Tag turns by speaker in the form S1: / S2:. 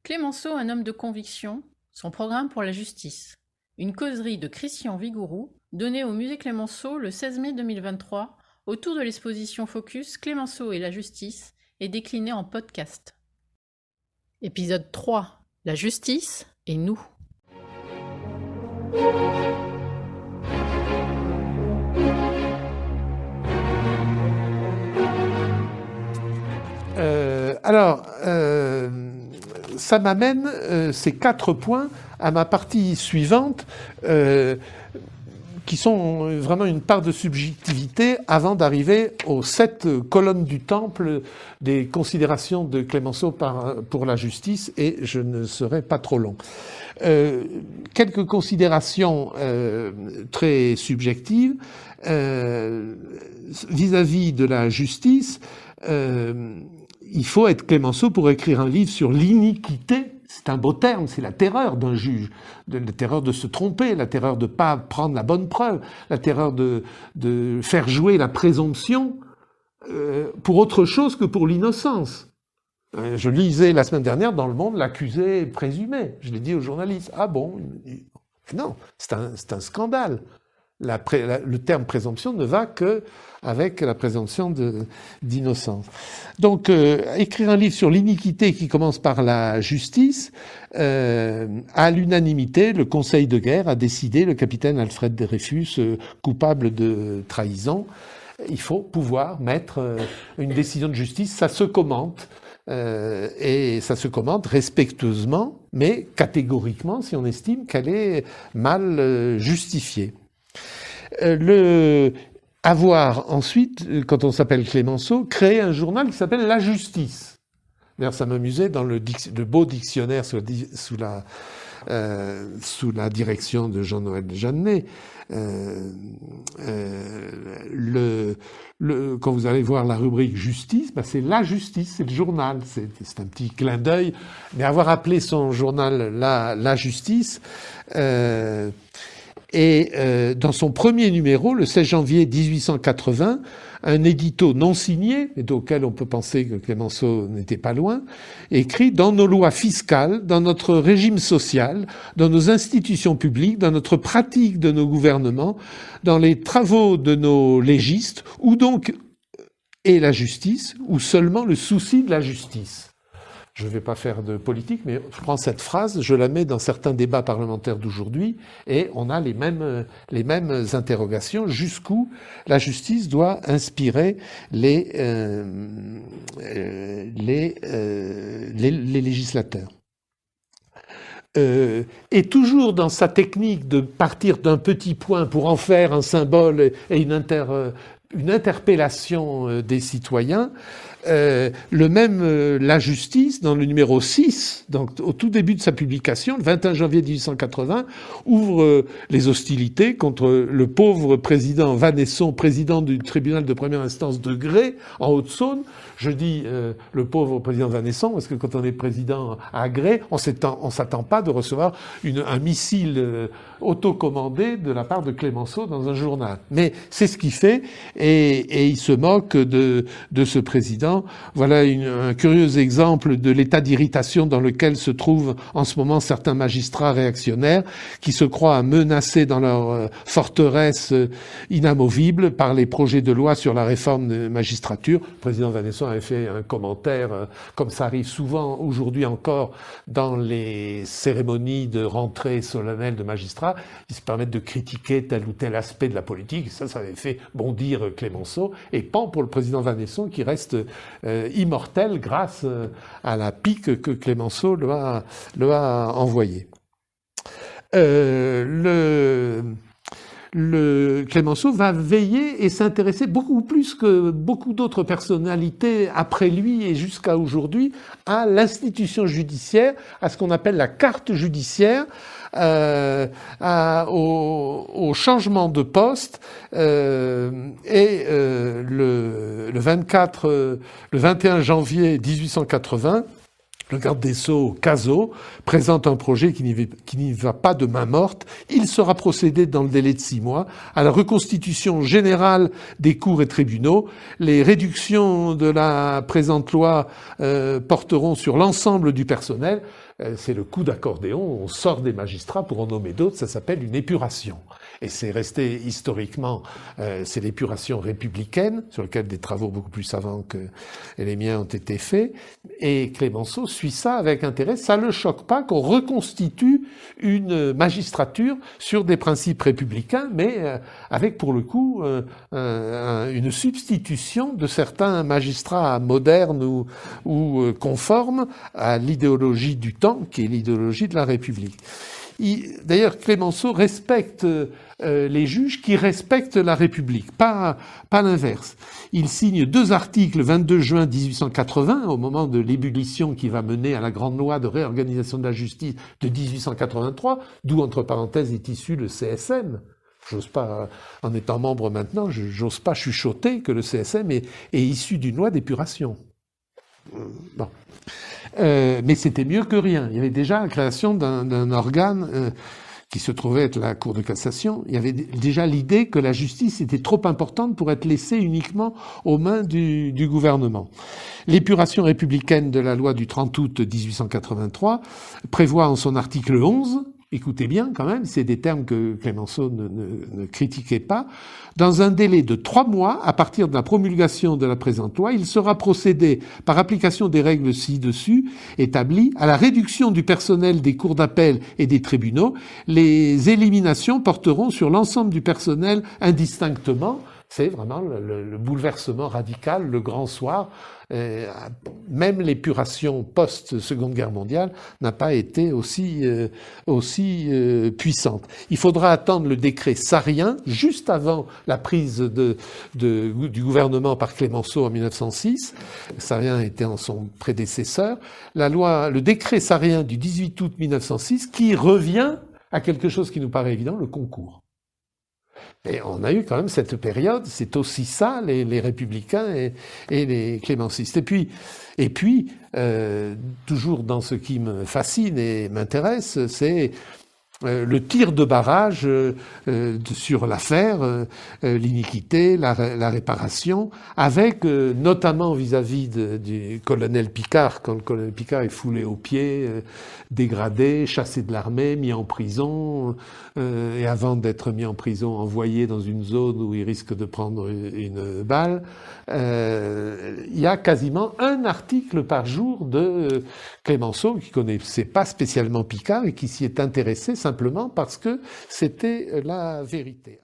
S1: Clemenceau, un homme de conviction, son programme pour la justice. Une causerie de Christian Vigourou, donnée au musée Clemenceau le 16 mai 2023, autour de l'exposition Focus Clemenceau et la justice, et déclinée en podcast. Épisode 3. La justice et nous.
S2: Ça m'amène, ces 4 points, à ma partie suivante, qui sont vraiment une part de subjectivité avant d'arriver aux 7 colonnes du temple des considérations de Clemenceau pour la justice, et je ne serai pas trop long. Quelques considérations très subjectives vis-à-vis de la justice. Il faut être Clemenceau pour écrire un livre sur l'iniquité. C'est un beau terme, c'est la terreur d'un juge, la terreur de se tromper, la terreur de ne pas prendre la bonne preuve, la terreur de faire jouer la présomption pour autre chose que pour l'innocence. Je lisais la semaine dernière dans Le Monde l'accusé présumé. Je l'ai dit aux journalistes. Ah bon? Non, c'est un scandale. Le terme présomption ne va que avec la présomption d'innocence. Donc, écrire un livre sur l'iniquité qui commence par la justice, à l'unanimité, le Conseil de guerre a décidé le capitaine Alfred Dreyfus coupable de trahison. Il faut pouvoir mettre une décision de justice, ça se commente. Et ça se commente respectueusement, mais catégoriquement si on estime qu'elle est mal justifiée. Avoir ensuite, quand on s'appelle Clemenceau, créé un journal qui s'appelle La Justice. D'ailleurs, ça m'amusait dans le beau dictionnaire sous la direction de Jean-Noël Jeannet. Quand vous allez voir la rubrique justice, c'est La Justice, c'est le journal. C'est un petit clin d'œil. Mais avoir appelé son journal La Justice, dans son premier numéro, le 16 janvier 1880, un édito non signé, et auquel on peut penser que Clemenceau n'était pas loin, écrit « Dans nos lois fiscales, dans notre régime social, dans nos institutions publiques, dans notre pratique de nos gouvernements, dans les travaux de nos légistes, où donc est la justice, ou seulement le souci de la justice ?» Je ne vais pas faire de politique, mais je prends cette phrase, je la mets dans certains débats parlementaires d'aujourd'hui, et on a les mêmes interrogations. Jusqu'où la justice doit inspirer les législateurs. Et toujours dans sa technique de partir d'un petit point pour en faire un symbole et une interpellation des citoyens, La Justice, dans le numéro 6, donc au tout début de sa publication, le 21 janvier 1880, ouvre les hostilités contre le pauvre président Vanesson, président du tribunal de première instance de Grès, en Haute-Saône. Je dis le pauvre président Vanesson, parce que quand on est président à Grès, on s'attend pas de recevoir un missile autocommandé de la part de Clemenceau dans un journal. Mais c'est ce qu'il fait, et il se moque de ce président. Voilà un curieux exemple de l'état d'irritation dans lequel se trouvent en ce moment certains magistrats réactionnaires qui se croient menacés dans leur forteresse inamovible par les projets de loi sur la réforme de magistrature. Le président Vanesson avait fait un commentaire, comme ça arrive souvent aujourd'hui encore dans les cérémonies de rentrée solennelle de magistrats. Ils se permettent de critiquer tel ou tel aspect de la politique. Ça avait fait bondir Clemenceau. Et pan pour le président Vanesson qui reste immortel grâce à la pique que Clemenceau lui a envoyée. Clemenceau va veiller et s'intéresser beaucoup plus que beaucoup d'autres personnalités après lui et jusqu'à aujourd'hui à l'institution judiciaire, à ce qu'on appelle la carte judiciaire, au changement de poste, et le 21 janvier 1880, le garde des Sceaux, Cazaux, présente un projet qui n'y va pas de main morte. Il sera procédé dans le délai de 6 mois à la reconstitution générale des cours et tribunaux. Les réductions de la présente loi porteront sur l'ensemble du personnel. C'est le coup d'accordéon, on sort des magistrats pour en nommer d'autres, ça s'appelle une épuration. Et c'est resté historiquement, c'est l'épuration républicaine, sur laquelle des travaux beaucoup plus savants que les miens ont été faits. Et Clémenceau suit ça avec intérêt. Ça ne le choque pas qu'on reconstitue une magistrature sur des principes républicains, mais avec pour le coup une substitution de certains magistrats modernes ou conformes à l'idéologie du temps, qui est l'idéologie de la République. D'ailleurs, Clémenceau respecte les juges qui respectent la République, pas l'inverse. Il signe 2 articles le 22 juin 1880, au moment de l'ébullition qui va mener à la grande loi de réorganisation de la justice de 1883, d'où, entre parenthèses, est issu le CSM. J'ose pas, en étant membre maintenant, j'ose pas chuchoter que le CSM est issu d'une loi d'épuration. Bon. Mais c'était mieux que rien. Il y avait déjà la création d'un organe qui se trouvait être la Cour de cassation. Il y avait déjà l'idée que la justice était trop importante pour être laissée uniquement aux mains du gouvernement. L'épuration républicaine de la loi du 30 août 1883 prévoit en son article 11, écoutez bien quand même, c'est des termes que Clémenceau ne critiquait pas, dans un délai de 3 mois, à partir de la promulgation de la présente loi, il sera procédé, par application des règles ci-dessus établies, à la réduction du personnel des cours d'appel et des tribunaux. Les éliminations porteront sur l'ensemble du personnel indistinctement. C'est vraiment le bouleversement radical, le grand soir. Même l'épuration post-Seconde Guerre mondiale n'a pas été aussi puissante. Il faudra attendre le décret Sarrien, juste avant la prise du gouvernement par Clémenceau en 1906. Sarrien était en son prédécesseur. Le décret Sarrien du 18 août 1906 qui revient à quelque chose qui nous paraît évident, le concours. Et on a eu quand même cette période, c'est aussi ça, les républicains et les clémencistes. Et puis, toujours dans ce qui me fascine et m'intéresse, c'est le tir de barrage sur l'affaire, l'iniquité, la réparation, avec notamment vis-à-vis du colonel Picard, quand le colonel Picard est foulé aux pieds, dégradé, chassé de l'armée, mis en prison, et avant d'être mis en prison, envoyé dans une zone où il risque de prendre une balle. Il y a quasiment un article par jour de Clémenceau qui connaissait pas spécialement Picard et qui s'y est intéressé simplement parce que c'était la vérité.